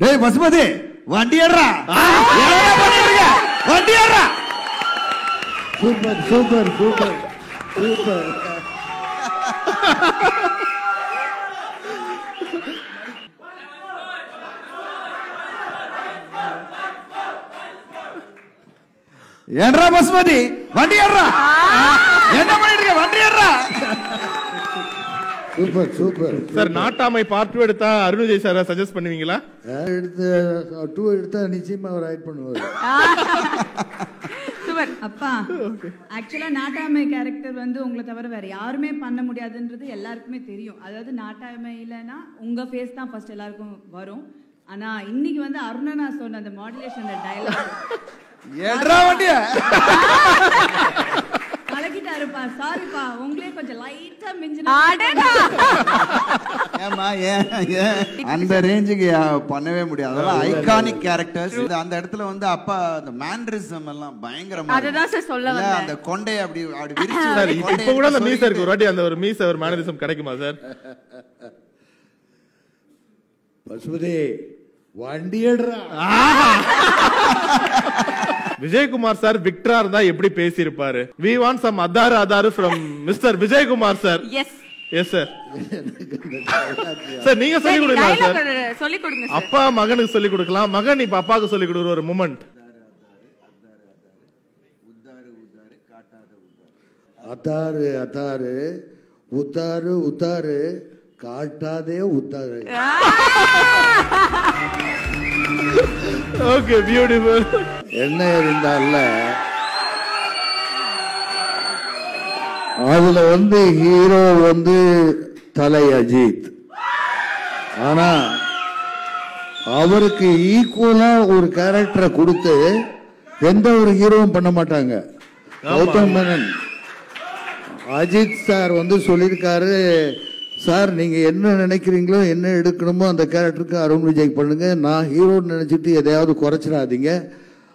டேய் பசுமதி வண்டி ஏறா வண்டி ஏறா. Super super super super. ஏன்றா பசுமதி வண்டி ஏறா. என்ன பண்ணிட்டு இருக்க வண்டி ஏறா. Super super sir. Nattamai part 2 எடுத்தா அருண்விஜய் சார் சஜஸ்ட் பண்ணுவீங்களா? எடுத்து 2 எடுத்தா நிச்சயமா அவர் ரைட் பண்ணுவார். சூப்பர். அப்பா ஆக்சுவலா நாட்டாமை கேரக்டர் வந்து உங்களை தவிர வேற யாருமே பண்ண முடியாதுன்றது எல்லாருக்குமே தெரியும். அதாவது நாட்டாமையிலனா உங்க ஃபேஸ் தான் ஃபர்ஸ்ட் எல்லாருக்கும் வரும். ஆனா இன்னைக்கு வந்து அருணனா சொன்ன அந்த மாடுலேஷன் டயலாக் ஏன்றா வண்டிய கலக்கிட்டாருப்பா. சாரிப்பா, உங்களே கொஞ்சம் லைட்டா மிஞ்சினா. ஏமா அந்த ரேஞ்சுக்கு பண்ணவே முடியாது. அதெல்லாம் ஐகானிக் கேரக்டர்ஸ். அந்த இடத்துல வந்து அப்பா அந்த மேனரிசம் எல்லாம் பயங்கரமா. அதுதான் சார் சொல்ல வந்தேன். அந்த கொண்டை அப்படி அப்படி விரிச்சு சார் இப்ப கூட அந்த மீச இருக்கு. ஒரு வாட்டி அந்த ஒரு மீச ஒரு மேனரிசம் கிடைக்குமா சார்? பசுபதி வண்டி எடுறா. விஜயகுமார் சார் விக்டரா இருந்தா எப்படி பேசியிருப்பாரு? We want some அதாரு from Mister Vijayakumar sir. Yes yes sir. Sir நீங்க சொல்லி கொடுக்கலாம் சார். சொல்லி கொடுங்க. அப்பா மகனுக்கு சொல்லி கொடுக்கலாம், மகன் இப்ப அப்பாவுக்கு சொல்லி கொடுக்குற ஒரு மூமெண்ட். அத்தாரு அத்தாரு உத்தாரு உத்தாரு காட்டாதே உத்தாரு. Okay beautiful. என்ன இருந்தால அதுல வந்து ஹீரோ வந்து தலை அஜித். ஆனா அவருக்கு ஈக்குவலா ஒரு கேரக்டரை கொடுத்து எந்த ஒரு ஹீரோவும் பண்ண மாட்டாங்க. கௌதம் மேனன் அஜித் சார் வந்து சொல்லியிருக்காரு, சார் நீங்க என்ன நினைக்கிறீங்களோ என்ன எடுக்கணுமோ அந்த கேரக்டருக்கு அருண் விஜய் பண்ணுங்க, நான் ஹீரோன்னு நினைச்சிட்டு எதையாவது குறைச்சிடாதீங்க,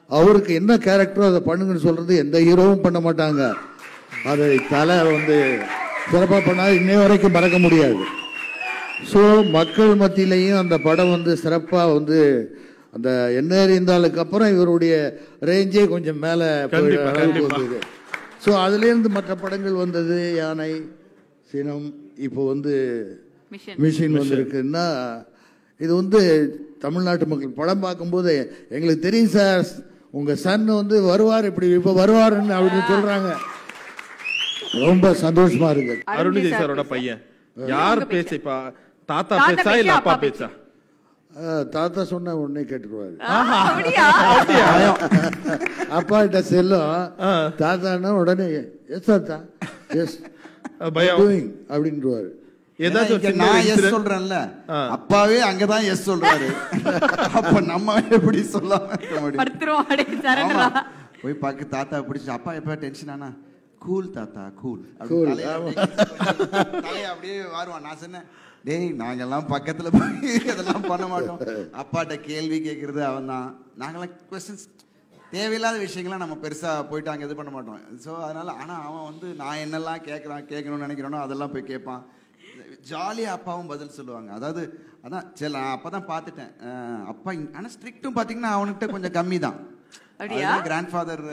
அவருக்கு என்ன கேரக்டரோ அதை பண்ணுங்கன்னு சொல்றது எந்த ஹீரோவும் பண்ண மாட்டாங்க. அதை தலை வந்து சிறப்பாக பண்ணால் இன்னை வரைக்கும் மறக்க முடியாது. ஸோ மக்கள் மத்தியிலையும் அந்த படம் வந்து சிறப்பாக வந்து அந்த என்ன இருந்தாலுக்கு அப்புறம் இவருடைய ரேஞ்சே கொஞ்சம் மேலே வந்தது. ஸோ அதுலேருந்து மற்ற படங்கள் வந்தது, யானை, சினம், இப்போ வந்து மிஷின் வந்திருக்குன்னா இது வந்து தமிழ்நாட்டு மக்கள் படம் பார்க்கும்போது எங்களுக்கு தெரியும் சார் உங்க சன் வந்து வருவார், இப்படி இப்போ வருவாருன்னு அப்படின்னு சொல்றாங்க. ரொம்ப சந்தோஷமா இருக்கு. அருண் விஜய் சாரோட பையன் யார் பேச்சு? இப்ப தாத்தா பேச்சா இல்ல அப்பா பேச்சா? தாத்தா சொன்ன உடனே கேட்டுருவாரு. அப்பா கிட்ட செல்லும், தாத்தான்னா உடனே எஸ் தாத்தா எஸ் அப்படின்றாரு. ஏதாச்சும் நான் எஸ் சொல்றேன்ல, அப்பாவே அங்கதான் எஸ் சொல்றாரு. அப்ப நம்ம எப்படி சொல்லாம போய் பாக்க தாத்தா பிடிச்சி அப்பா எப்ப டென்ஷன் ஆனா கூல் தாத்தா கூல் அப்படியே வருவான். நான் சொன்னேன், டேய் நாங்கெல்லாம் பக்கத்துல போய் அதெல்லாம் பண்ண மாட்டோம், அப்பாட்ட கேள்வி கேட்கறது அவன் தான். நாங்கெல்லாம் கொஸ்டின்ஸ் தேவையில்லாத விஷயங்கள்லாம் நம்ம பெருசா போயிட்டு அங்க இது பண்ண மாட்டோம். ஸோ அதனால ஆனா அவன் வந்து நான் என்னெல்லாம் கேட்கணும்னு நினைக்கிறேனோ அதெல்லாம் போய் கேட்பான். ஜாலியா அப்பாவும் பதில் சொல்லுவாங்க. அதாவது அதான் சரி நான் அப்பதான் பார்த்துட்டேன் அப்பா. ஆனா ஸ்ட்ரிக்ட்டும் பாத்தீங்கன்னா அவன்கிட்ட கொஞ்சம் கம்மி தான். Grandfather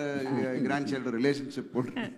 grandchild relationship போட்டு